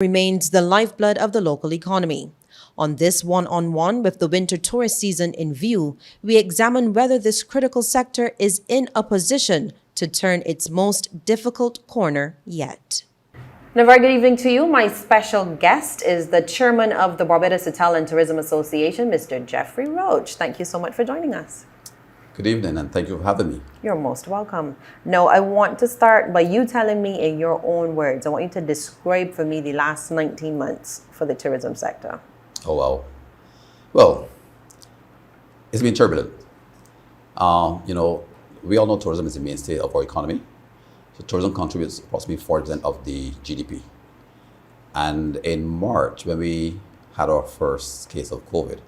remains the lifeblood of the local economy. On this one-on-one with the winter tourist season in view, we examine whether this critical sector is in a position to turn its most difficult corner yet. And a very good evening to you. My special guest is the chairman of the Barbados Hotel and Tourism Association, Mr. Geoffrey Roach. Thank you so much for joining us. Good evening, and thank you for having me. You're most welcome. Now, I want to start by you telling me in your own words. I want you to describe for me the last 19 months for the tourism sector. Oh, wow. Well, it's been turbulent. We all know tourism is the mainstay of our economy. So tourism contributes approximately 40% of the GDP. And in March, when we had our first case of COVID,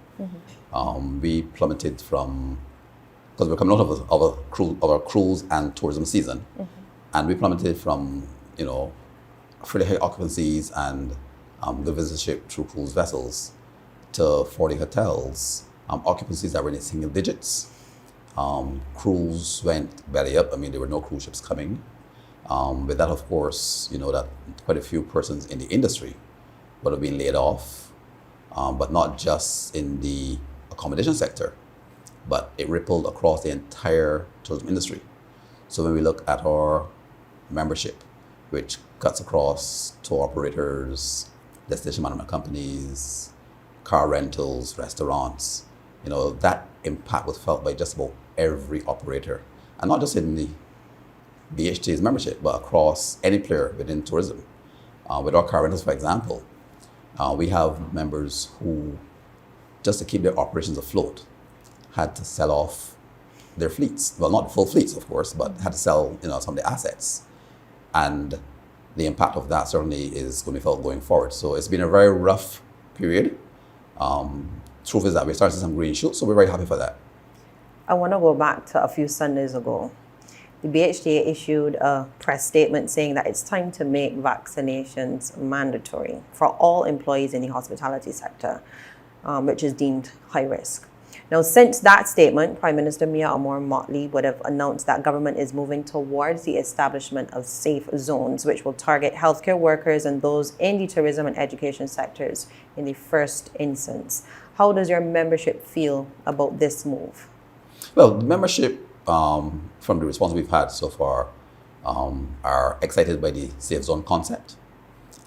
we plummeted from, because we're coming out of our cruise and tourism season, and we plummeted from, fairly high occupancies and the visitorship through cruise vessels to 40 hotels, occupancies that were in the single digits. Cruise went belly up. I mean, there were no cruise ships coming. With that, of course, that quite a few persons in the industry would have been laid off, but not just in the accommodation sector, but it rippled across the entire tourism industry. So when we look at our membership, which cuts across tour operators, destination management companies, car rentals, restaurants, that impact was felt by just about every operator, and not just in the BHTA's membership, but across any player within tourism. With our car rentals, for example, we have members who, just to keep their operations afloat, had to sell off their fleets. Well, not full fleets, of course, but had to sell, some of the assets. And the impact of that certainly is going to be felt going forward. So it's been a very rough period. Truth is that we're starting to see some green shoots, so we're very happy for that. I want to go back to a few Sundays ago. The BHTA issued a press statement saying that it's time to make vaccinations mandatory for all employees in the hospitality sector, which is deemed high risk. Now, since that statement, Prime Minister Mia Motley would have announced that government is moving towards the establishment of safe zones, which will target healthcare workers and those in the tourism and education sectors in the first instance. How does your membership feel about this move? Well, the membership, from the response we've had so far, are excited by the safe zone concept.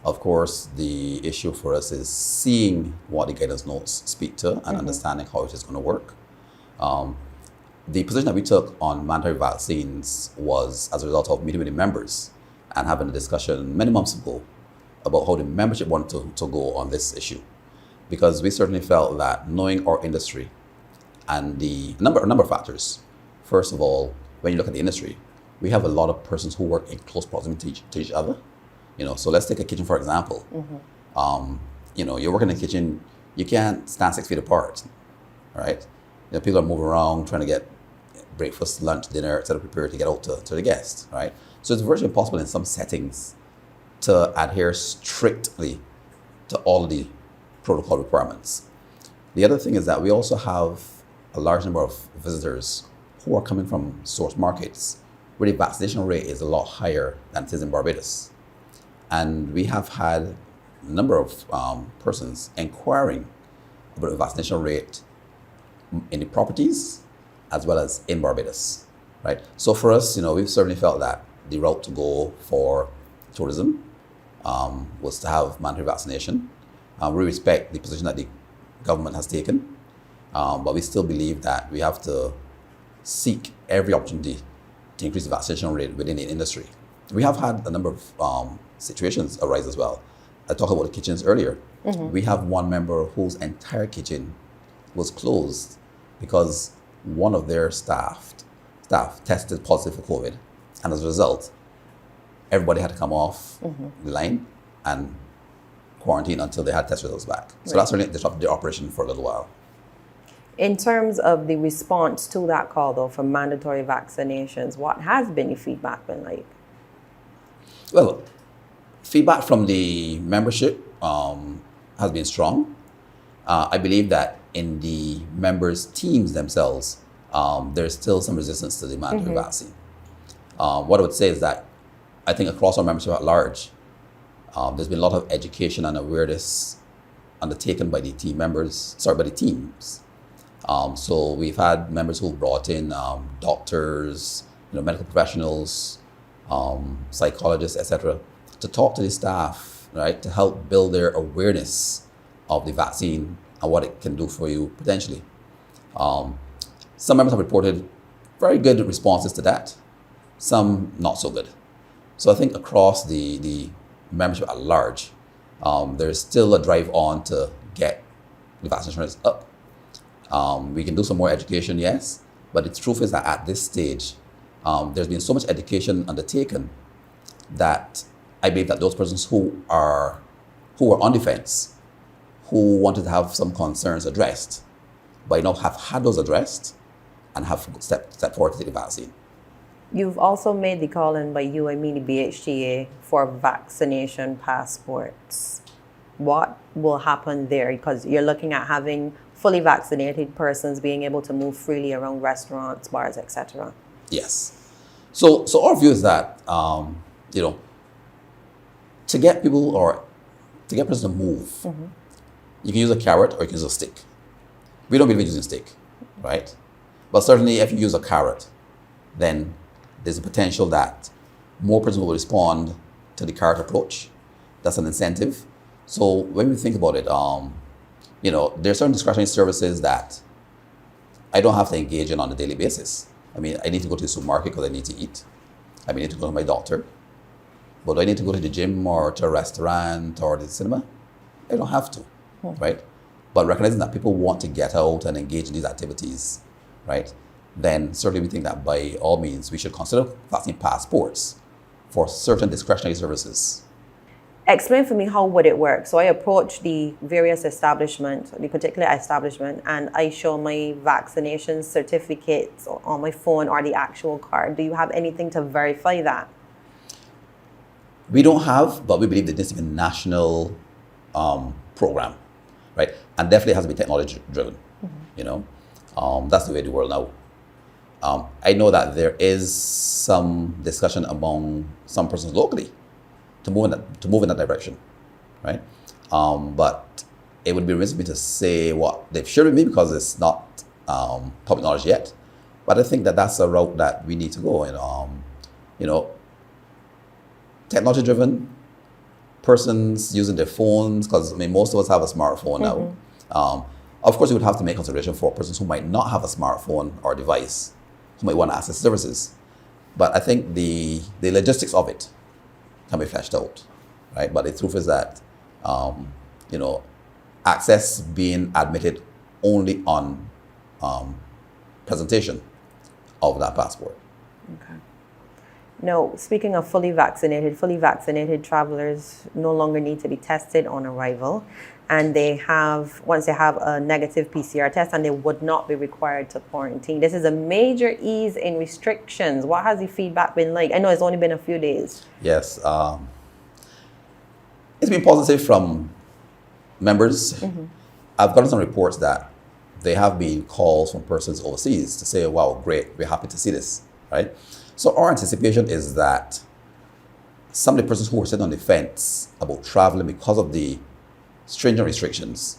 Of course, the issue for us is seeing what the guidance notes speak to and understanding how it is going to work. The position that we took on mandatory vaccines was as a result of meeting with the members and having a discussion many months ago about how the membership wanted to go on this issue. Because we certainly felt that knowing our industry and a number of factors. First of all, when you look at the industry, we have a lot of persons who work in close proximity to each other. So let's take a kitchen, for example. You're working in a kitchen, you can't stand 6 feet apart, right? People are moving around, trying to get breakfast, lunch, dinner, etc., prepared to get out to the guests, right? So it's virtually impossible in some settings to adhere strictly to all the protocol requirements. The other thing is that we also have a large number of visitors who are coming from source markets where the vaccination rate is a lot higher than it is in Barbados. And we have had a number of persons inquiring about the vaccination rate in the properties as well as in Barbados, right? So for us, we've certainly felt that the route to go for tourism was to have mandatory vaccination. We respect the position that the government has taken, but we still believe that we have to seek every opportunity to increase the vaccination rate within the industry. We have had a number of situations arise as well. I talked about the kitchens earlier. We have one member whose entire kitchen was closed because one of their staff tested positive for COVID. And as a result, everybody had to come off the line and quarantine until they had test results back. So that's really disrupted the operation for a little while. In terms of the response to that call, though, for mandatory vaccinations, what has been the feedback been like? Well, feedback from the membership has been strong. I believe that in the members' teams themselves, there's still some resistance to the mandatory vaccine. What I would say is that I think across our membership at large, There's been a lot of education and awareness undertaken by the by the teams. So we've had members who brought in doctors, medical professionals, psychologists, etc., to talk to the staff, right, to help build their awareness of the vaccine and what it can do for you potentially. Some members have reported very good responses to that, some not so good. So I think across the membership at large, there's still a drive on to get the vaccination rates up. We can do some more education, yes, but the truth is that at this stage, there's been so much education undertaken that I believe that those persons who are on the fence, who wanted to have some concerns addressed, by now have had those addressed and have stepped forward to take the vaccine. You've also made the call in by you, I mean the BHTA, for vaccination passports. What will happen there? Because you're looking at having fully vaccinated persons being able to move freely around restaurants, bars, etc. Yes. So our view is that, to get people or to get persons to move, you can use a carrot or you can use a stick. We don't believe in using a stick, right? But certainly if you use a carrot, then there's a potential that more persons will respond to the carrot approach. That's an incentive. So when we think about it, there are certain discretionary services that I don't have to engage in on a daily basis. I mean, I need to go to the supermarket because I need to eat. I need to go to my doctor. But do I need to go to the gym or to a restaurant or the cinema? I don't have to, right? But recognizing that people want to get out and engage in these activities, right? Then certainly we think that by all means we should consider vaccine passports for certain discretionary services. Explain for me how would it work. So I approach the various establishments, the particular establishment, and I show my vaccination certificates on my phone or the actual card. Do you have anything to verify that? We don't have, but we believe that this is a national program, right? And definitely has to be technology driven, That's the way of the world now. I know that there is some discussion among some persons locally to move in that direction, right? But it would be remiss of me to say what they've shared with me because it's not public knowledge yet. But I think that that's a route that we need to go. Technology-driven persons using their phones, because most of us have a smartphone now. Of course, you would have to make consideration for persons who might not have a smartphone or device, who might want to access services. But I think the logistics of it can be fleshed out, right? But the truth is that, access being admitted only on presentation of that passport. Okay. Now, speaking of fully vaccinated travelers no longer need to be tested on arrival, and once they have a negative PCR test, and they would not be required to quarantine. This is a major ease in restrictions. What has the feedback been like? I know it's only been a few days. Yes, it's been positive from members. I've gotten some reports that there have been calls from persons overseas to say, wow, great, we're happy to see this, right? So our anticipation is that some of the persons who were sitting on the fence about traveling because of the stringent restrictions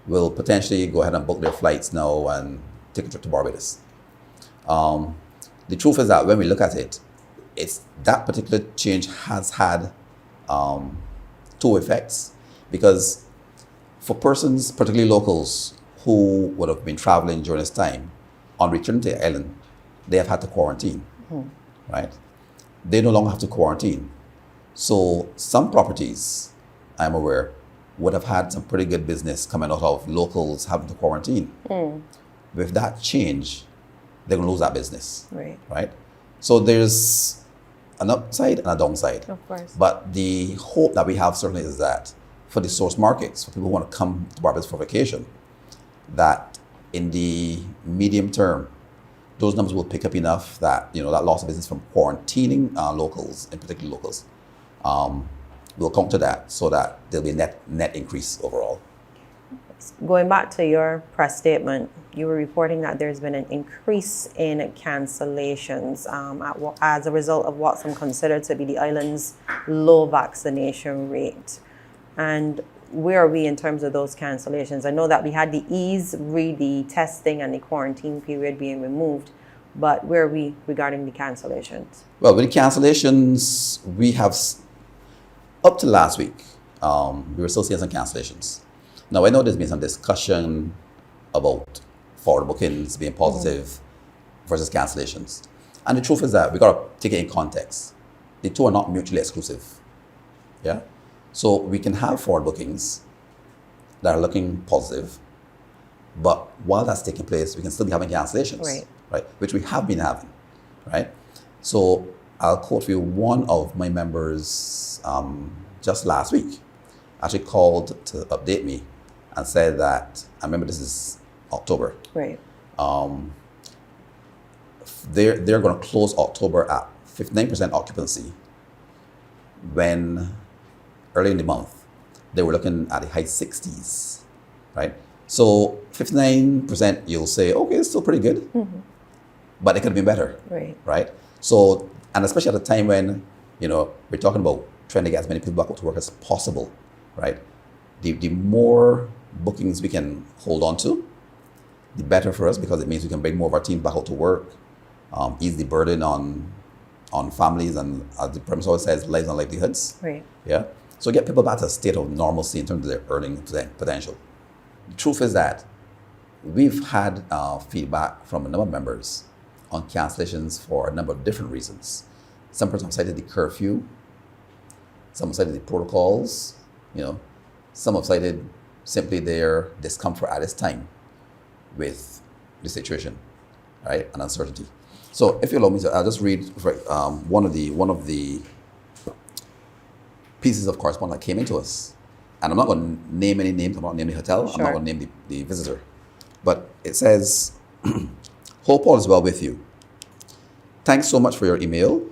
will potentially go ahead and book their flights now and take a trip to Barbados. The truth is that when we look at it, that particular change has had two effects, because for persons, particularly locals, who would have been traveling during this time, on returning to the island, they have had to quarantine, right? They no longer have to quarantine. So some properties, I'm aware, would have had some pretty good business coming out of locals having to quarantine. With that change, they're going to lose that business, right? So there's an upside and a downside. Of course. But the hope that we have certainly is that for the source markets, for people who want to come to Barbados for vacation, that in the medium term, those numbers will pick up enough that, that loss of business from quarantining locals, in particular locals, will counter that, so that there'll be a net increase overall. Going back to your press statement, you were reporting that there's been an increase in cancellations as a result of what some consider to be the island's low vaccination rate. And where are we in terms of those cancellations? I know that we had the the testing and the quarantine period being removed, but where are we regarding the cancellations? Well, with the cancellations, we have, up to last week, we were still seeing some cancellations. Now, I know there's been some discussion about forward bookings being positive versus cancellations. And the truth is that we got to take it in context. The two are not mutually exclusive. Yeah? So we can have forward bookings that are looking positive, but while that's taking place, we can still be having cancellations, right? Which we have been having, right? So I'll quote for you, one of my members just last week actually called to update me and said that, I remember this is October. Right. They're going to close October at 59% occupancy when early in the month they were looking at the high 60s, right? So 59%, you'll say, okay, it's still pretty good, but it could have been better, right? So, and especially at a time when, we're talking about trying to get as many people back to work as possible, right? The more bookings we can hold on to, the better for us, because it means we can bring more of our team back out to work, ease the burden on families, and as the premise always says, lives and livelihoods. Right. Yeah. So get people back to a state of normalcy in terms of their earning potential. The truth is that we've had feedback from a number of members on cancellations for a number of different reasons. Some persons cited the curfew, some cited the protocols, some have cited simply their discomfort at this time with the situation, right, and uncertainty. So if you allow me to, I'll just read one of the pieces of correspondence that came into us. And I'm not going to name any names, I'm not going to name the hotel, I'm not going to name the visitor. But it says, hope all is well with you. Thanks so much for your email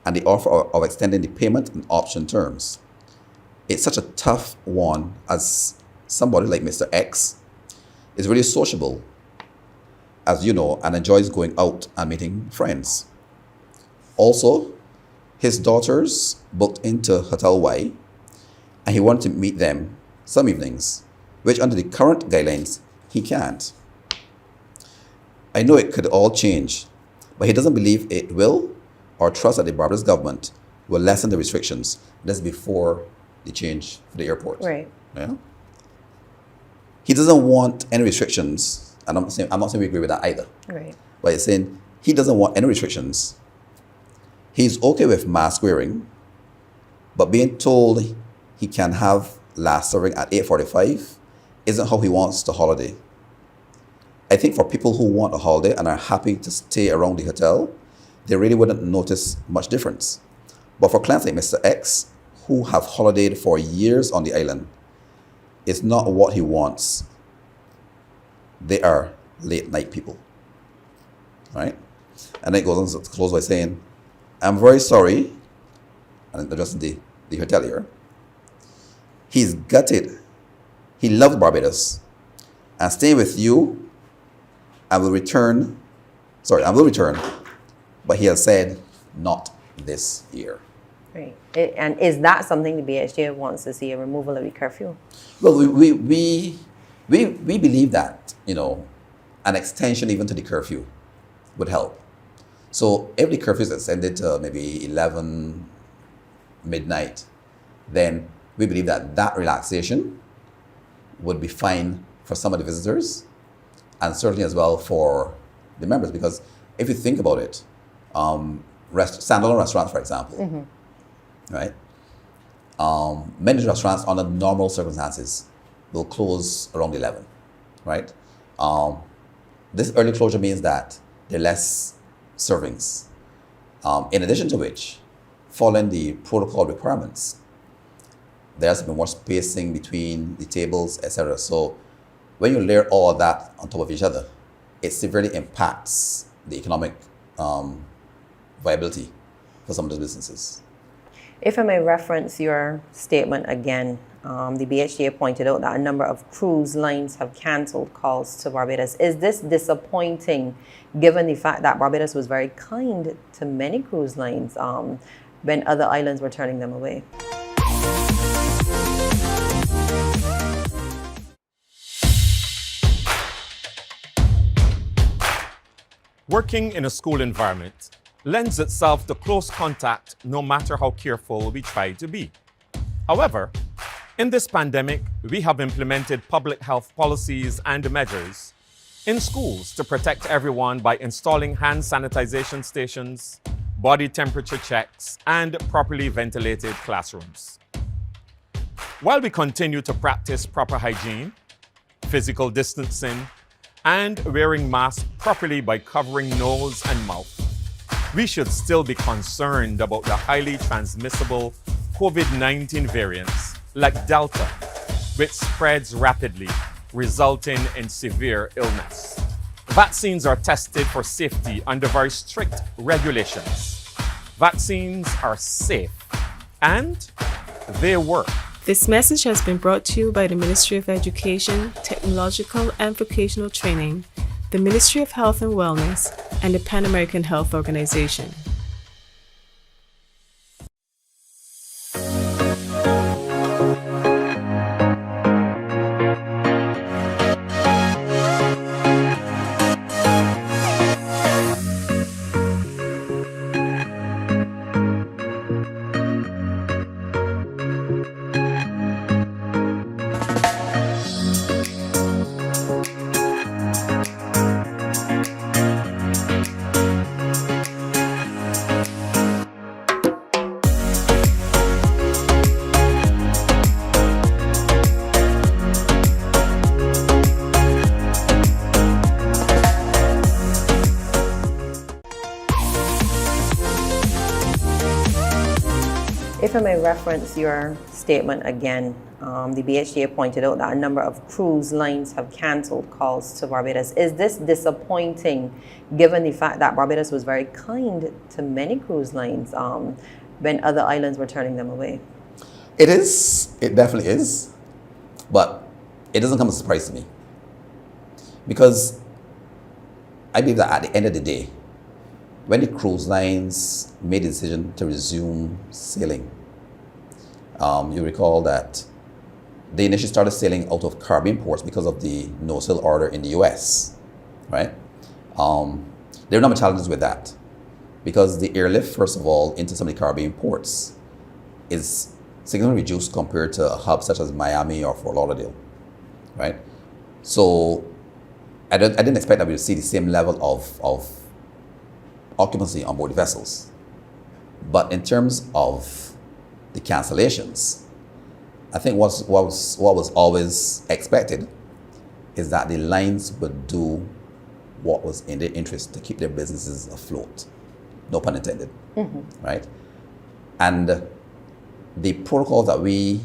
and the offer of extending the payment and option terms. It's such a tough one, as somebody like Mr. X is really sociable, as you know, and enjoys going out and meeting friends. Also, his daughters booked into Hotel Y, and he wanted to meet them some evenings, which under the current guidelines, he can't. I know it could all change, but he doesn't believe it will or trust that the Barbados government will lessen the restrictions. That's before the change for the airport. Right. Yeah. He doesn't want any restrictions, and I'm not saying we agree with that either. Right. But he's saying he doesn't want any restrictions. He's okay with mask wearing, but being told he can have last serving at 8:45 isn't how he wants the holiday. I think for people who want a holiday and are happy to stay around the hotel, they really wouldn't notice much difference. But for clients like Mr. X, who have holidayed for years on the island, it's not what he wants. They are late night people, right? And then it goes on to close by saying, I'm very sorry, and addressing the hotelier. He's gutted. He loves Barbados and staying with you. I will return, but he has said not this year. Right. And is that something the BHTA wants to see, a removal of the curfew? Well, we believe that, an extension even to the curfew would help. So if the curfew is extended to maybe 11 midnight, then we believe that relaxation would be fine for some of the visitors, and certainly as well for the members. Because if you think about it, standalone restaurants, for example, right? Many restaurants under normal circumstances will close around 11, right? This early closure means that there are less servings. In addition to which, following the protocol requirements, there has to be more spacing between the tables, etc. So when you layer all of that on top of each other, it severely impacts the economic viability for some of those businesses. If I may reference your statement again, the BHTA pointed out that a number of cruise lines have cancelled calls to Barbados. Is this disappointing given the fact that Barbados was very kind to many cruise lines when other islands were turning them away? Working in a school environment lends itself to close contact no matter how careful we try to be. However, in this pandemic, we have implemented public health policies and measures in schools to protect everyone by installing hand sanitization stations, body temperature checks, and properly ventilated classrooms. While we continue to practice proper hygiene, physical distancing, and wearing masks properly by covering nose and mouth, we should still be concerned about the highly transmissible COVID-19 variants like Delta, which spreads rapidly, resulting in severe illness. Vaccines are tested for safety under very strict regulations. Vaccines are safe and they work. This message has been brought to you by the Ministry of Education, Technological and Vocational Training, the Ministry of Health and Wellness, and the Pan American Health Organization. If I may reference your statement again, the BHTA pointed out that a number of cruise lines have cancelled calls to Barbados. Is this disappointing given the fact that Barbados was very kind to many cruise lines when other islands were turning them away? It is. It definitely is. But it doesn't come as a surprise to me. Because I believe that at the end of the day, when the cruise lines made the decision to resume sailing, you recall that they initially started sailing out of Caribbean ports because of the no-sail order in the US, right? There are a number of challenges with that because the airlift, first of all, into some of the Caribbean ports is significantly reduced compared to a hub such as Miami or Fort Lauderdale, right? So I didn't expect that we would see the same level of occupancy on board the vessels. But in terms of the cancellations, I think what was always expected is that the lines would do what was in their interest to keep their businesses afloat. No pun intended, right? And the protocols that we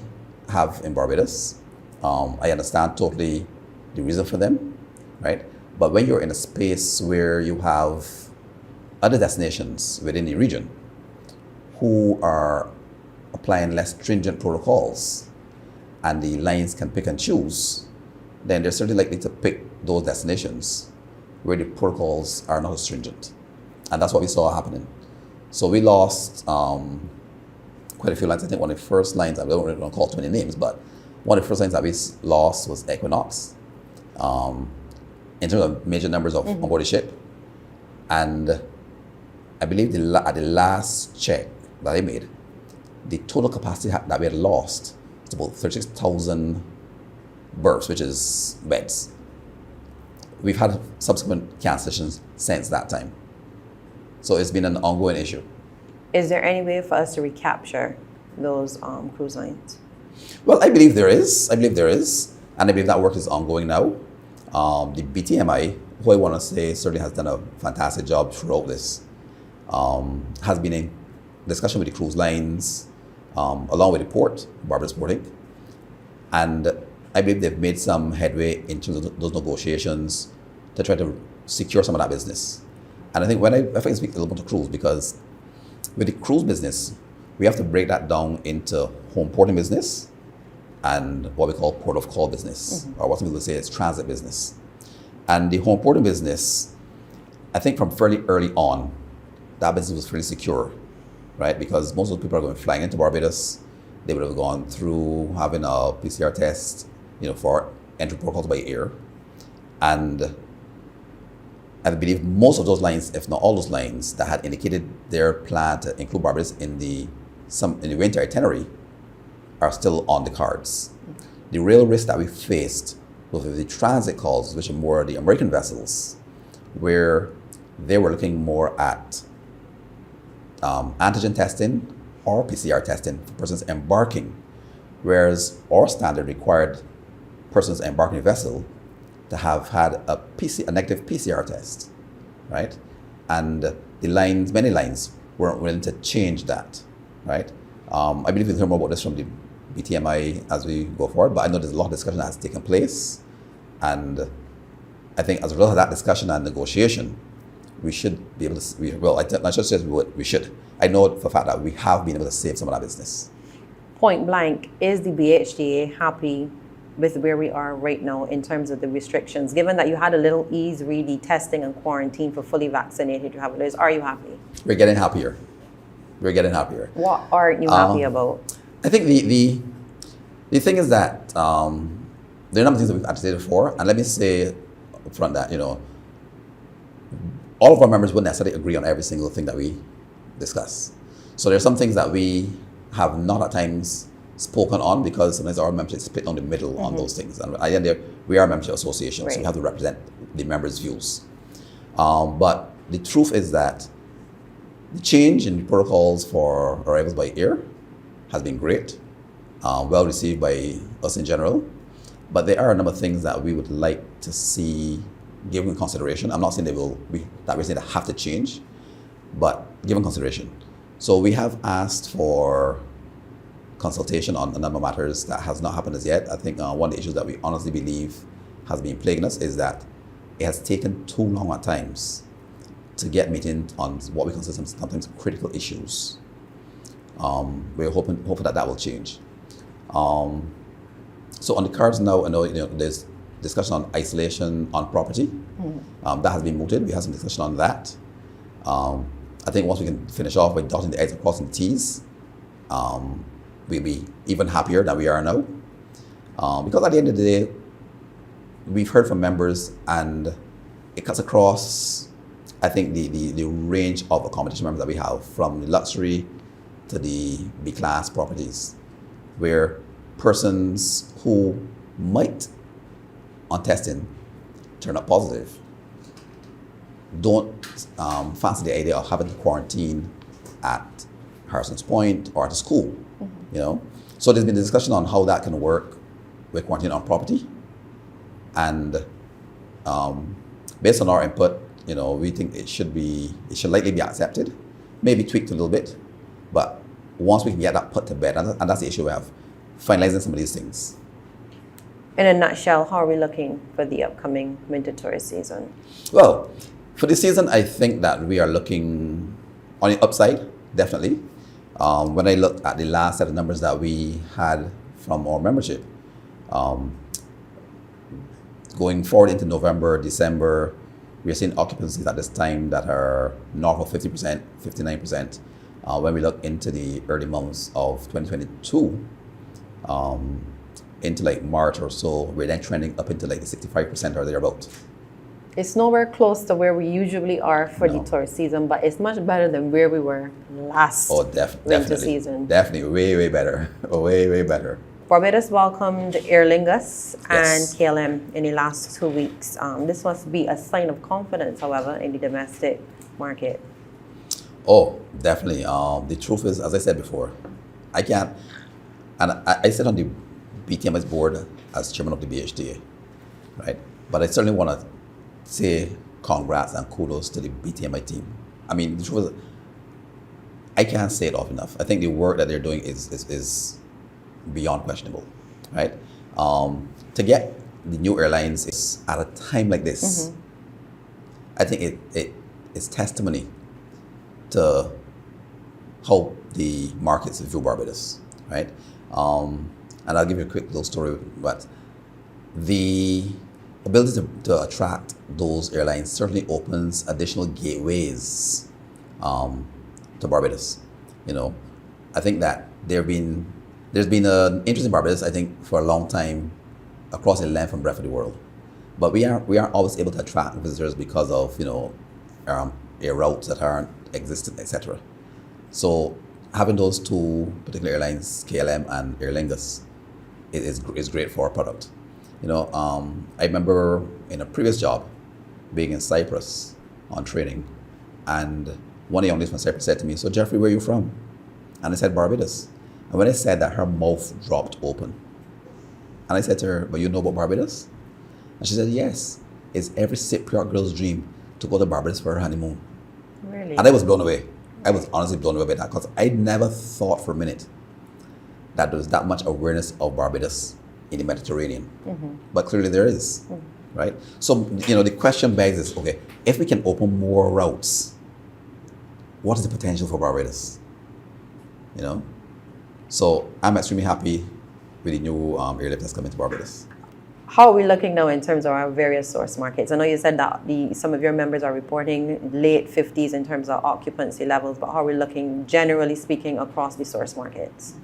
have in Barbados, I understand totally the reason for them, right? But when you're in a space where you have other destinations within the region who are applying less stringent protocols and the lines can pick and choose, then they're certainly likely to pick those destinations where the protocols are not as stringent. And that's what we saw happening. So we lost quite a few lines. I think one of the first lines, I don't want to call too many names, but one of the first lines that we lost was Equinox in terms of major numbers of on board the ship. And I believe at the last check that I made, the total capacity that we had lost was about 36,000 berths, which is beds. We've had subsequent cancellations since that time. So it's been an ongoing issue. Is there any way for us to recapture those cruise lines? Well, I believe there is. And I believe that work is ongoing now. The BTMI, who I want to say certainly has done a fantastic job throughout this, has been in discussion with the cruise lines, along with the port, Barbados Port Inc. And I believe they've made some headway in terms of those negotiations to try to secure some of that business. And I think if I speak a little bit to cruise, because with the cruise business, we have to break that down into home porting business and what we call port of call business, or what some people say is transit business. And the home porting business, I think from fairly early on, that business was fairly secure, right? Because most of the people are going flying into Barbados. They would have gone through having a PCR test, for entry protocols by air. And I believe most of those lines, if not all those lines, that had indicated their plan to include Barbados in the winter itinerary are still on the cards. The real risk that we faced was with the transit calls, which are more the American vessels, where they were looking more at antigen testing or PCR testing for persons embarking, whereas our standard required persons embarking a vessel to have had a negative PCR test, right? And many lines weren't willing to change that, right? I believe we'll hear more about this from the BTMI as we go forward, but I know there's a lot of discussion that has taken place, and I think as a result of that discussion and negotiation, we should be able to, we should. I know for a fact that we have been able to save some of that business. Point blank, is the BHTA happy with where we are right now in terms of the restrictions? Given that you had a little ease, really, testing and quarantine for fully vaccinated travelers, are you happy? We're getting happier. What aren't you happy about? I think the thing is that there are a number of things that we've agitated for, and let me say up front that, all of our members wouldn't necessarily agree on every single thing that we discuss. So there are some things that we have not at times spoken on because sometimes our membership is split down the middle on those things. And at the end we are a membership association, right. So we have to represent the members' views. But the truth is that the change in protocols for arrivals by air has been great, well received by us in general. But there are a number of things that we would like to see given consideration. I'm not saying we're saying they have to change, but given consideration. So we have asked for consultation on a number of matters that has not happened as yet. I think one of the issues that we honestly believe has been plaguing us is that it has taken too long at times to get meetings on what we consider sometimes critical issues. We're hoping that will change. So on the cards now, I know there's discussion on isolation on property. That has been mooted. We have some discussion on that. I think once we can finish off by dotting the I's and crossing the T's, we'll be even happier than we are now. Because at the end of the day, we've heard from members and it cuts across, I think, the range of accommodation members that we have, from the luxury to the B-class properties, where persons who might, on testing, turn up positive, don't fancy the idea of having to quarantine at Harrison's Point or at a school, So there's been a discussion on how that can work with quarantine on property. And based on our input, we think it should likely be accepted, maybe tweaked a little bit. But once we can get that put to bed, and that's the issue we have, finalizing some of these things. In a nutshell, how are we looking for the upcoming winter tourist season? Well, for this season, I think that we are looking on the upside, definitely. When I looked at the last set of numbers that we had from our membership, going forward into November, December, we are seeing occupancies at this time that are north of 50%, 59%. When we look into the early months of 2022, into like March or so, we're then trending up into like the 65% or thereabout. It's nowhere close to where we usually are for the tourist season, but it's much better than where we were last winter season. Definitely, way better, way better. Barbados welcomed Aer Lingus and KLM in the last 2 weeks. This must be a sign of confidence, however, in the domestic market. Oh, definitely. The truth is, as I said before, I can't, and I sit on the BTMI's board as chairman of the BHTA, right? But I certainly want to say congrats and kudos to the BTMI team. I mean, the truth is, I can't say it often enough. I think the work that they're doing is beyond questionable, right? To get the new airlines is at a time like this, I think it is testimony to how the markets view Barbados, right? and I'll give you a quick little story, but the ability to attract those airlines certainly opens additional gateways to Barbados. You know, I think that there's been an interest in Barbados, I think, for a long time across the length and breadth of the world. But we aren't always able to attract visitors because of, you know, air routes that aren't existent, etc. So having those two particular airlines, KLM and Aer Lingus, is great for our product. You know, I remember in a previous job being in Cyprus on training, and one of the young ladies from Cyprus said to me, "So Geoffrey, where are you from?" And I said, "Barbados." And when I said that, her mouth dropped open. And I said to her, "But you know about Barbados?" And she said, "Yes, it's every Cypriot girl's dream to go to Barbados for her honeymoon." Really? And I was blown away. I was honestly blown away by that, because I never thought for a minute that there was that much awareness of Barbados in the Mediterranean. But clearly there is, right? So, you know, the question begs is, okay, if we can open more routes, what is the potential for Barbados? You know? So I'm extremely happy with the new airlift that's coming to Barbados. How are we looking now in terms of our various source markets? I know you said that some of your members are reporting late 50s in terms of occupancy levels, but how are we looking, generally speaking, across the source markets?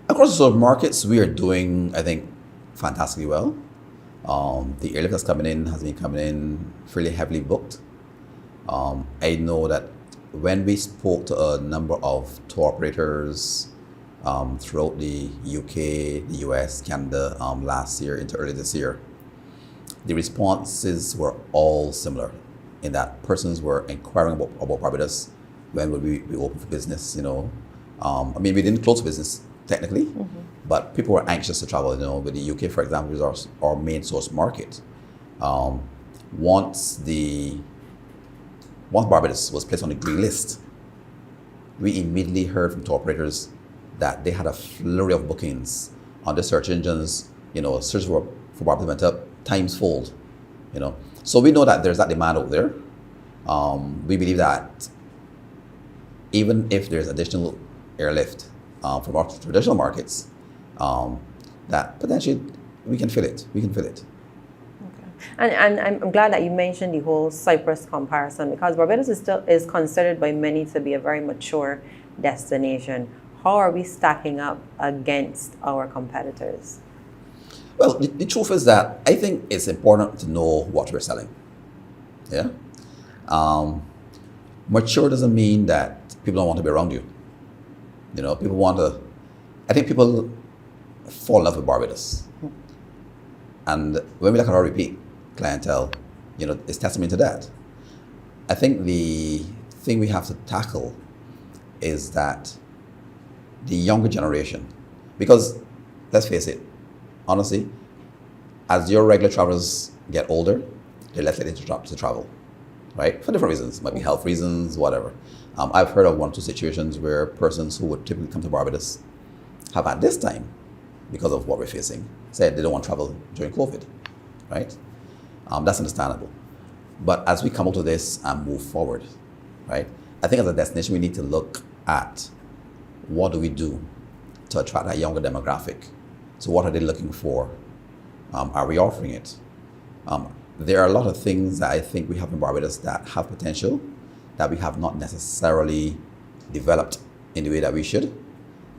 Across the source markets, we are doing, I think, fantastically well. The airlift that's coming in has been coming in fairly heavily booked. I know that when we spoke to a number of tour operators throughout the UK, the US, Canada last year into early this year, the responses were all similar in that persons were inquiring about Barbados. When would we be open for business, you know? I mean, we didn't close business technically, but people were anxious to travel, you know, with the UK, for example, is our main source market. Once Barbados was placed on the green list, we immediately heard from tour operators that they had a flurry of bookings on the search engines. You know, search for Barbados went up times fold, you know. So we know that there's that demand out there. We believe that even if there's additional airlift from our traditional markets, that potentially we can fill it. And I'm glad that you mentioned the whole Cyprus comparison, because Barbados is considered by many to be a very mature destination. How are we stacking up against our competitors? Well, the truth is that I think it's important to know what we're selling. Yeah. Mature doesn't mean that people don't want to be around you. You know, I think people fall in love with Barbados. And when we look at our repeat clientele, you know, it's testament to that. I think the thing we have to tackle is that the younger generation, because let's face it, honestly, as your regular travelers get older, they're less likely to travel, right? For different reasons, might be health reasons, whatever. I've heard of 1 or 2 situations where persons who would typically come to Barbados have at this time, because of what we're facing, said they don't want to travel during COVID, right? That's understandable. But as we come out of this and move forward, right, I think as a destination, we need to look at what do we do to attract that younger demographic. So what are they looking for? Are we offering it? There are a lot of things that I think we have in Barbados that have potential that we have not necessarily developed in the way that we should.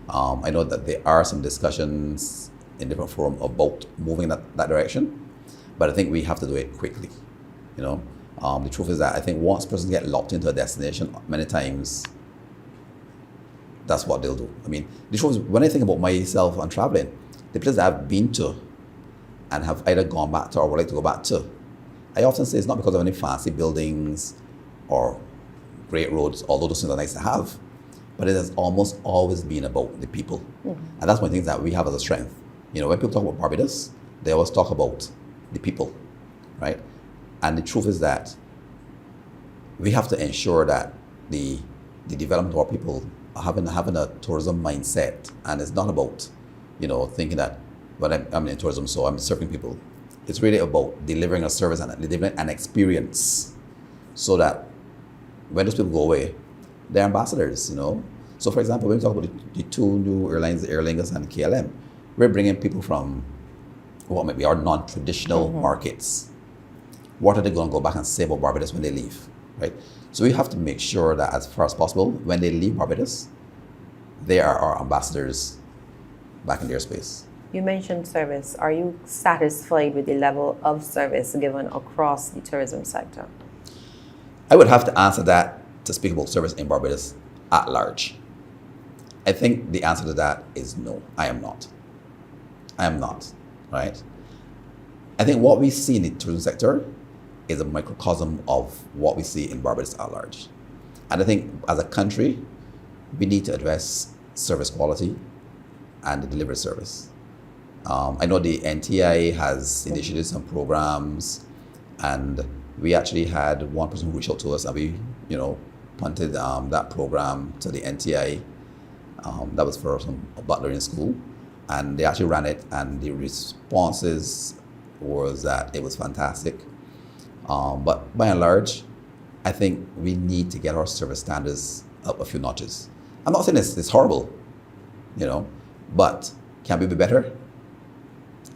I know that there are some discussions in different forums about moving that direction, but I think we have to do it quickly. You know, the truth is that I think once persons get locked into a destination, many times that's what they'll do. I mean, the truth is, when I think about myself and traveling, the places that I've been to and have either gone back to or would like to go back to, I often say it's not because of any fancy buildings or great roads, although those things are nice to have, but it has almost always been about the people. And that's one of the things that we have as a strength. You know, when people talk about Barbados, they always talk about the people, right? And the truth is that we have to ensure that the development of our people having a tourism mindset, and it's not about, you know, thinking that, well, I'm in tourism, so I'm serving people. It's really about delivering a service and delivering an experience, so that when those people go away, they're ambassadors, you know. So, for example, when we talk about the 2 new airlines, Aer Lingus and KLM, we're bringing people from what maybe are non-traditional markets. What are they going to go back and say about Barbados when they leave, right? So we have to make sure that as far as possible, when they leave Barbados, they are our ambassadors back in their space. You mentioned service. Are you satisfied with the level of service given across the tourism sector? I would have to answer that to speak about service in Barbados at large. I think the answer to that is no, I am not. I am not, right? I think what we see in the tourism sector is a microcosm of what we see in Barbados at large. And I think as a country, we need to address service quality and the delivery service. I know the NTI has initiated some programs, and we actually had one person who reached out to us, and we, punted that program to the NTI. That was for some butler in school, and they actually ran it, and the responses was that it was fantastic. But by and large, I think we need to get our service standards up a few notches. I'm not saying it's horrible, but can we be better?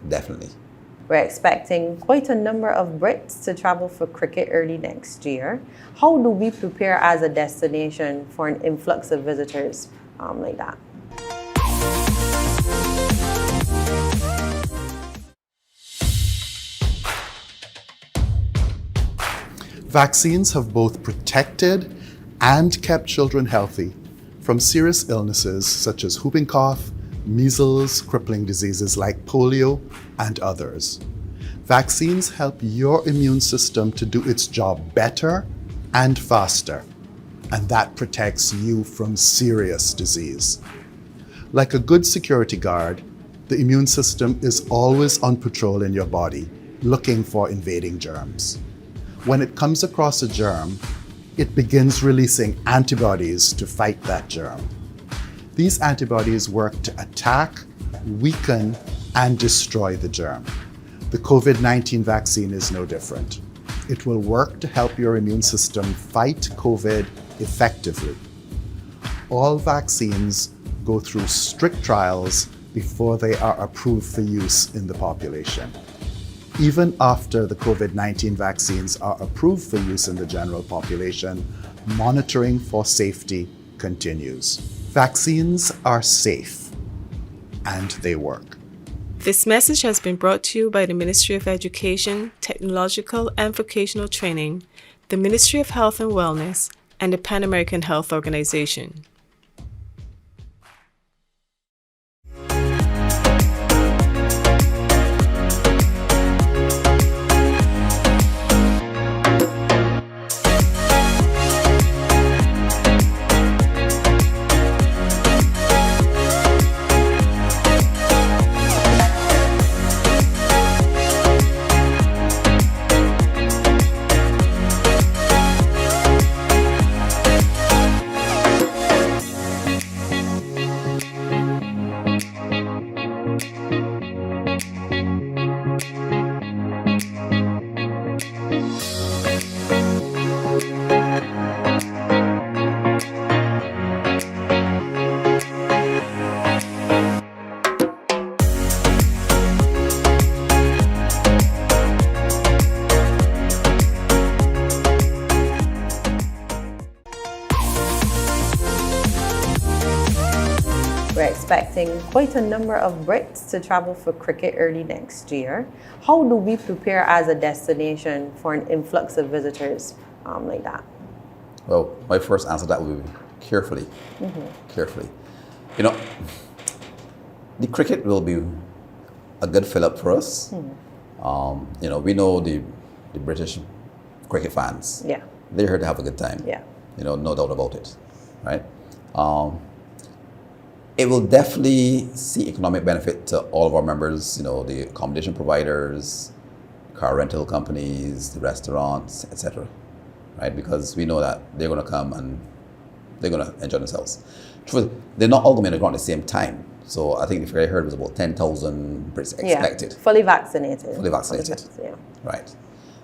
Definitely. We're expecting quite a number of Brits to travel for cricket early next year. How do we prepare as a destination for an influx of visitors like that? Vaccines have both protected and kept children healthy from serious illnesses such as whooping cough, measles, crippling diseases like polio, and others. Vaccines help your immune system to do its job better and faster, and that protects you from serious disease. Like a good security guard, the immune system is always on patrol in your body, looking for invading germs. When it comes across a germ, it begins releasing antibodies to fight that germ. These antibodies work to attack, weaken, and destroy the germ. The COVID-19 vaccine is no different. It will work to help your immune system fight COVID effectively. All vaccines go through strict trials before they are approved for use in the population. Even after the COVID-19 vaccines are approved for use in the general population, monitoring for safety continues. Vaccines are safe, and they work. This message has been brought to you by the Ministry of Education, Technological and Vocational Training, the Ministry of Health and Wellness, and the Pan American Health Organization. We're expecting quite a number of Brits to travel for cricket early next year. How do we prepare as a destination for an influx of visitors like that? Well, my first answer to that would be carefully. Carefully. The cricket will be a good fill-up for us. We know the British cricket fans. Yeah. They're here to have a good time. Yeah. No doubt about it, right? It will definitely see economic benefit to all of our members, the accommodation providers, car rental companies, the restaurants, etc. Right? Because we know that they're going to come and they're going to enjoy themselves. They're not all going to be on the ground at the same time. So I think the figure I heard was about 10,000 Brits expected. Yeah, fully vaccinated. Fully vaccinated. Yeah. Right.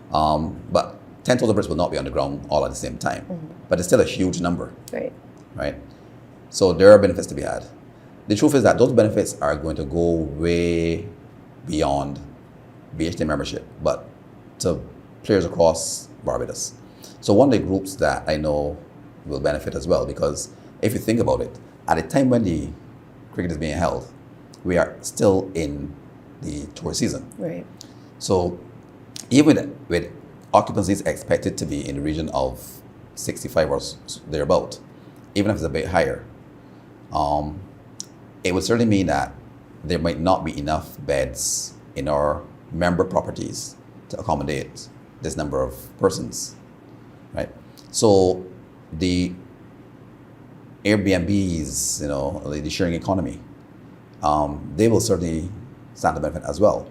But 10,000 Brits will not be on the ground all at the same time. But it's still a huge number. Right. Right? So there are benefits to be had. the truth is that those benefits are going to go way beyond BHTA membership, but to players across Barbados. So one of the groups that I know will benefit as well, because if you think about it, at the time when the cricket is being held, we are still in the tour season. Right. So even with occupancies expected to be in the region of 65 or thereabout, even if it's a bit higher, it would certainly mean that there might not be enough beds in our member properties to accommodate this number of persons, right? So the Airbnbs, the sharing economy, they will certainly stand to benefit as well.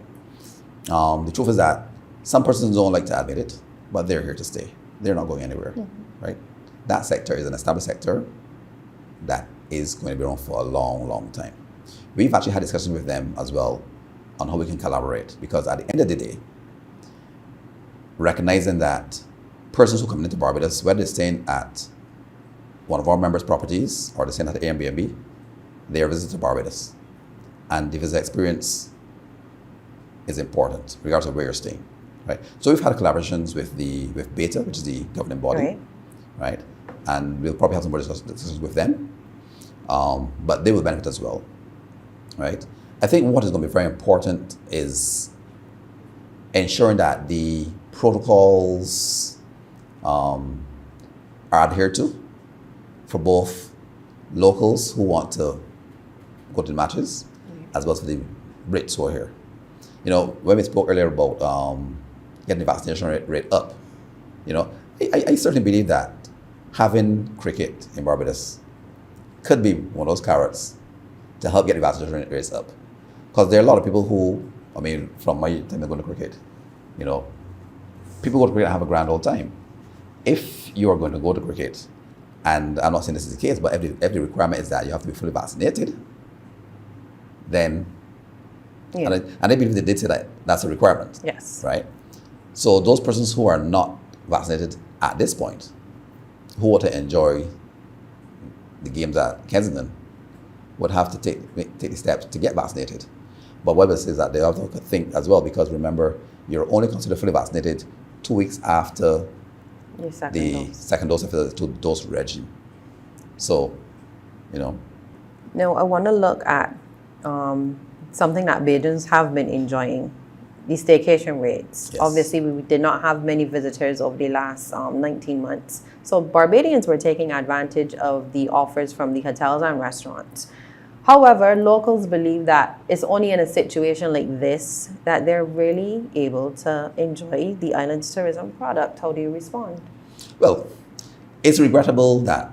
The truth is that some persons don't like to admit it, but they're here to stay. They're not going anywhere, right? That sector is an established sector that is going to be around for a long, long time. We've actually had discussions with them as well on how we can collaborate, because at the end of the day, recognizing that persons who come into Barbados, whether they're staying at one of our members' properties or they're staying at the Airbnb, they are visitors to Barbados. And the visit experience is important, regardless of where you're staying, right? So we've had collaborations with BHTA, which is the governing body, right? And we'll probably have some more discussions with them, but they will benefit as well, right? I think what is going to be very important is ensuring that the protocols are adhered to for both locals who want to go to the matches, as well as for the Brits who are here. When we spoke earlier about getting the vaccination rate up, I certainly believe that having cricket in Barbados could be one of those carrots to help get the vaccination rates up. Because there are a lot of people who, from my time going to cricket, people go to cricket and have a grand old time. If you are going to go to cricket, and I'm not saying this is the case, but if the requirement is that you have to be fully vaccinated, then, and I believe they did say that that's a requirement. Yes. Right? So those persons who are not vaccinated at this point, who want to enjoy the games at Kensington, would have to take the steps to get vaccinated. But what it says that they have to think as well, because remember, you're only considered fully vaccinated 2 weeks after the second dose of the 2-dose regime. So, Now, I want to look at something that Bajans have been enjoying, the staycation rates. Yes. Obviously, we did not have many visitors over the last 19 months. So Barbadians were taking advantage of the offers from the hotels and restaurants. However, locals believe that it's only in a situation like this that they're really able to enjoy the island's tourism product. How do you respond? Well, it's regrettable that,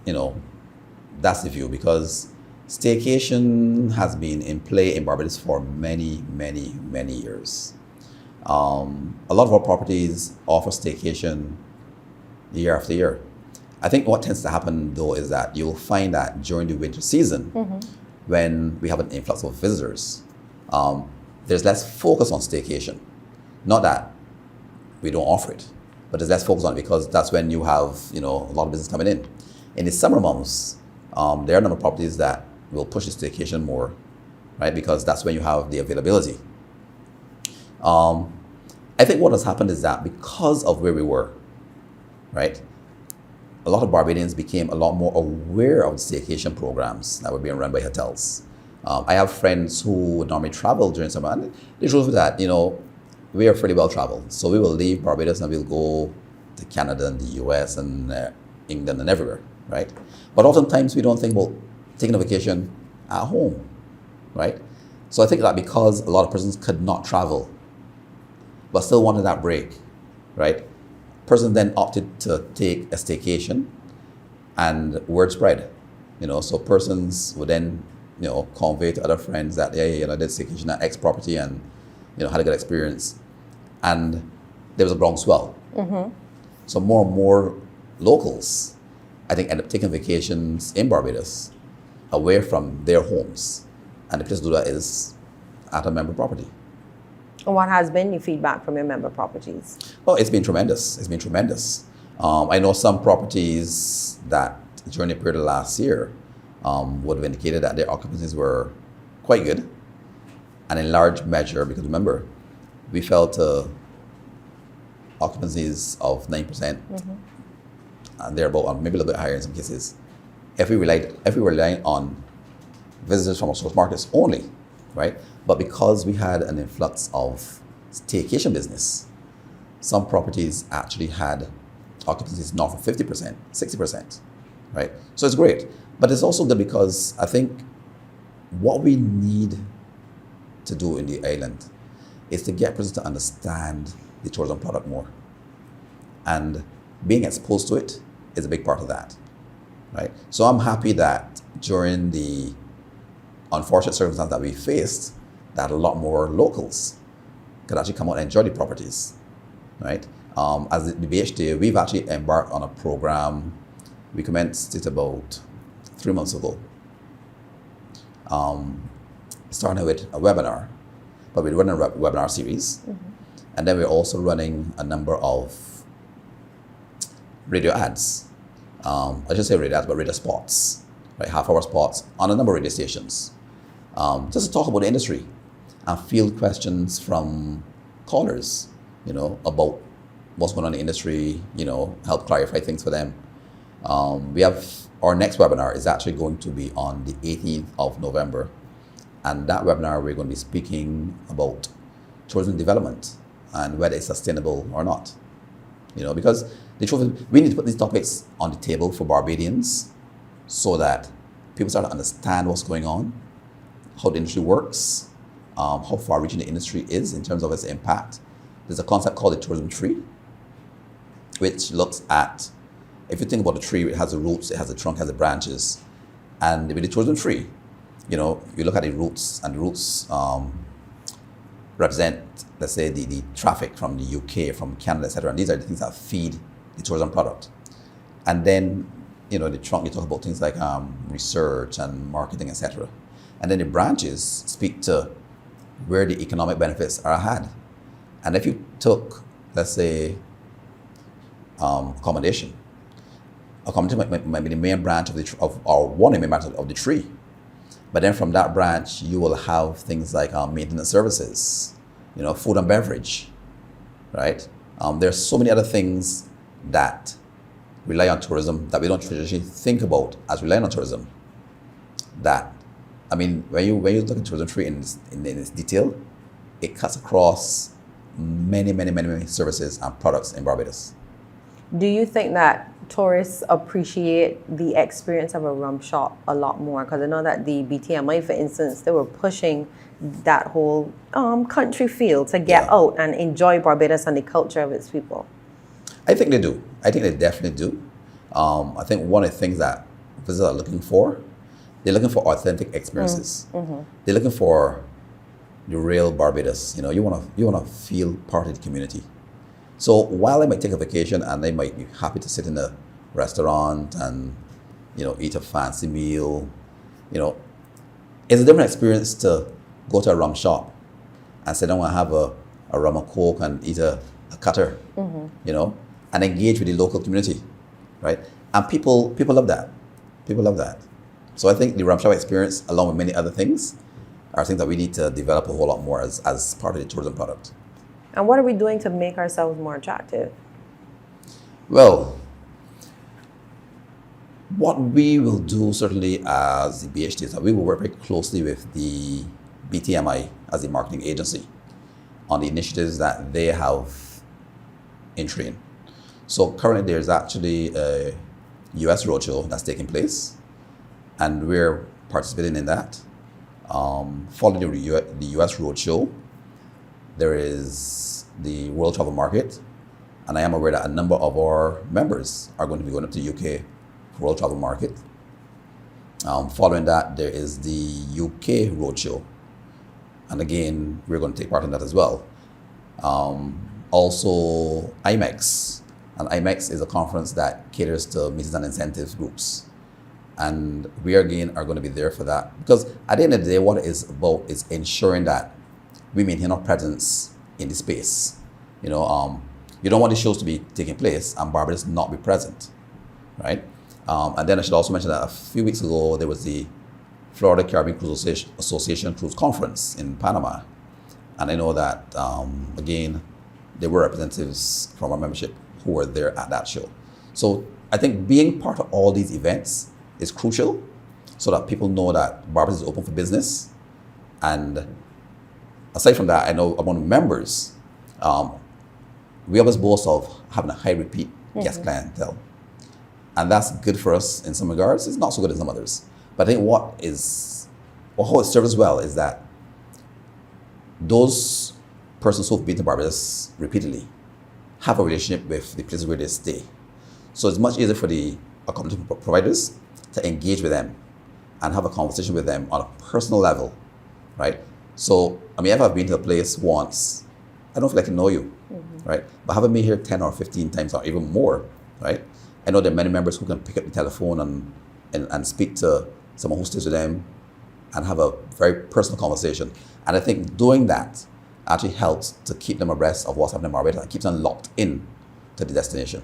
that's the view, because staycation has been in play in Barbados for many, many, many years. A lot of our properties offer staycation year after year. I think what tends to happen, though, is that you'll find that during the winter season, when we have an influx of visitors, there's less focus on staycation. Not that we don't offer it, but there's less focus on it because that's when you have, a lot of business coming in. In the summer months, there are a number of properties that will push the staycation more, right? Because that's when you have the availability. I think what has happened is that because of where we were, right? A lot of Barbadians became a lot more aware of the staycation programs that were being run by hotels. I have friends who would normally travel during summer, and the truth is that, we are fairly well traveled. So we will leave Barbados and we'll go to Canada and the US and England and everywhere, right? But oftentimes we don't think about taking a vacation at home, right? So I think that because a lot of persons could not travel, but still wanted that break, right? Persons then opted to take a staycation, and word spread, so persons would then, convey to other friends that, hey, I did staycation at X property and, had a good experience. And there was a groundswell. So more and more locals, I think, end up taking vacations in Barbados away from their homes. And the place to do that is at a member property. What has been your feedback from your member properties? Oh, it's been tremendous. It's been tremendous. I know some properties that during the period of last year, would have indicated that their occupancies were quite good, and in large measure, because remember, we fell to occupancies of 9%, and they're about maybe a little bit higher in some cases. If we rely on visitors from our source markets only, right? But because we had an influx of staycation business, some properties actually had occupancies north of 50%, 60%, right? So it's great. But it's also good because I think what we need to do in the island is to get persons to understand the tourism product more. And being exposed to it is a big part of that, right? So I'm happy that during the unfortunate circumstance that we faced, that a lot more locals could actually come out and enjoy the properties, right? As the BHTA, we've actually embarked on a program. We commenced it about 3 months ago, starting with a webinar, but we're running a webinar series. And then we're also running a number of radio ads. I should say radio ads, but radio spots, right? Half-hour spots on a number of radio stations, just to talk about the industry and field questions from callers, about what's going on in the industry, help clarify things for them. We have our next webinar is actually going to be on the 18th of November. And that webinar, we're going to be speaking about tourism development and whether it's sustainable or not. Because the truth is, we need to put these topics on the table for Barbadians so that people start to understand what's going on, how the industry works, how far-reaching the industry is in terms of its impact. There's a concept called the tourism tree, which looks at, if you think about the tree, it has the roots, it has the trunk, it has the branches. And with the tourism tree, you look at the roots, and the roots represent, let's say, the traffic from the UK, from Canada, etc. And these are the things that feed the tourism product. And then, the trunk, you talk about things like research and marketing, etc. And then the branches speak to where the economic benefits are had. And if you took, let's say, accommodation might be the main branch or one of the main branches of the tree. But then from that branch, you will have things like maintenance services, food and beverage, right? There's so many other things that rely on tourism that we don't traditionally think about as relying on tourism. When you look at tourism tree in its detail, it cuts across many, many, many, many services and products in Barbados. Do you think that tourists appreciate the experience of a rum shop a lot more? Because I know that the BTMI, for instance, they were pushing that whole country feel to get out and enjoy Barbados and the culture of its people. I think they do. I think they definitely do. I think one of the things that visitors are looking for, they're looking for authentic experiences. They're looking for the real Barbados. You want to feel part of the community. So while they might take a vacation and they might be happy to sit in a restaurant and eat a fancy meal, it's a different experience to go to a rum shop and sit down and have a rum and coke and eat a cutter, and engage with the local community, right? And people love that. People love that. So I think the rum shop experience, along with many other things, are things that we need to develop a whole lot more as part of the tourism product. And what are we doing to make ourselves more attractive? Well, what we will do certainly as the BHTA is that we will work very closely with the BTMI as the marketing agency on the initiatives that they have in train. So currently there's actually a US roadshow that's taking place, and we're participating in that. Following the US roadshow, there is the World Travel Market, and I am aware that a number of our members are going to be going up to the UK for World Travel Market. Following that, there is the UK Roadshow, and again, we're going to take part in that as well. Also, IMEX, and IMEX is a conference that caters to meetings and incentives groups. And we again are going to be there for that, because at the end of the day, what it is about is ensuring that we maintain our presence in the space. You don't want the shows to be taking place and Barbados not be present, right? And then I should also mention that a few weeks ago, there was the Florida Caribbean Cruise Association Cruise Conference in Panama. And I know that, again, there were representatives from our membership who were there at that show. So I think being part of all these events is crucial so that people know that Barbados is open for business. And aside from that, I know among members, we always boast of having a high repeat guest clientele. And that's good for us in some regards. It's not so good in some others. But I think how it serves well is that those persons who've been to Barbados repeatedly have a relationship with the places where they stay. So it's much easier for the accommodation providers to engage with them and have a conversation with them on a personal level, right? So, I mean, if I've been to a place once, I don't feel like I know you, right? But having been here 10 or 15 times or even more, right? I know there are many members who can pick up the telephone and speak to someone who stays with them and have a very personal conversation. And I think doing that actually helps to keep them abreast of what's happening in Barbados and keeps them locked in to the destination.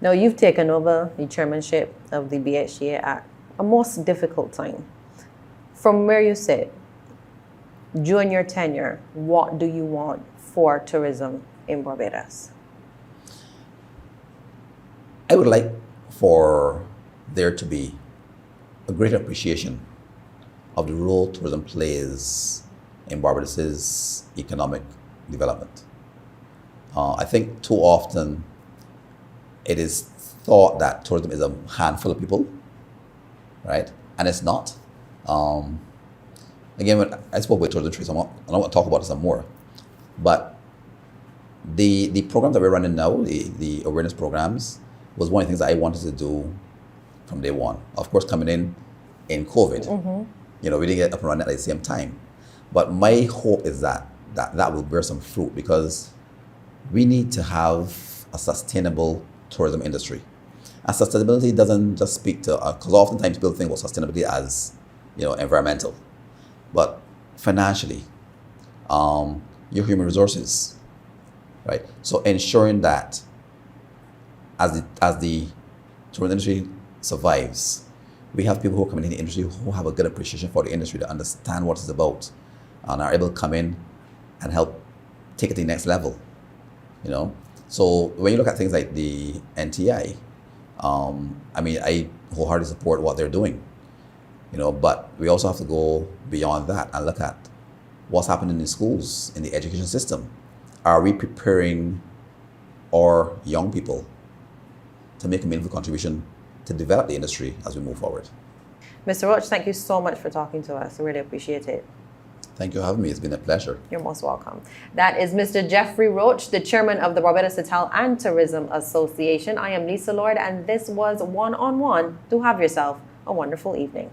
Now, you've taken over the chairmanship of the BHTA at a most difficult time. From where you sit, during your tenure, what do you want for tourism in Barbados? I would like for there to be a greater appreciation of the role tourism plays in Barbados's economic development. I think too often it is thought that tourism is a handful of people, right? And it's not. Again, when I spoke with tourism trades, I don't want to talk about this some more, but the program that we're running now, the awareness programs, was one of the things that I wanted to do from day one. Of course, coming in COVID, we didn't get up and running at the same time. But my hope is that will bear some fruit, because we need to have a sustainable tourism industry. And sustainability doesn't just speak to, because oftentimes people think about sustainability as, environmental, but financially, your human resources, right? So ensuring that as the tourism industry survives, we have people who are coming in the industry who have a good appreciation for the industry, to understand what it's about, and are able to come in and help take it to the next level. So when you look at things like the NTI, I wholeheartedly support what they're doing, but we also have to go beyond that and look at what's happening in schools, in the education system. Are we preparing our young people to make a meaningful contribution to develop the industry as we move forward? Mr. Roach, thank you so much for talking to us. I really appreciate it. Thank you for having me. It's been a pleasure. You're most welcome. That is Mr. Geoffrey Roach, the chairman of the Barbados Hotel and Tourism Association. I am Lisa Lord, and this was One on One. Do have yourself a wonderful evening.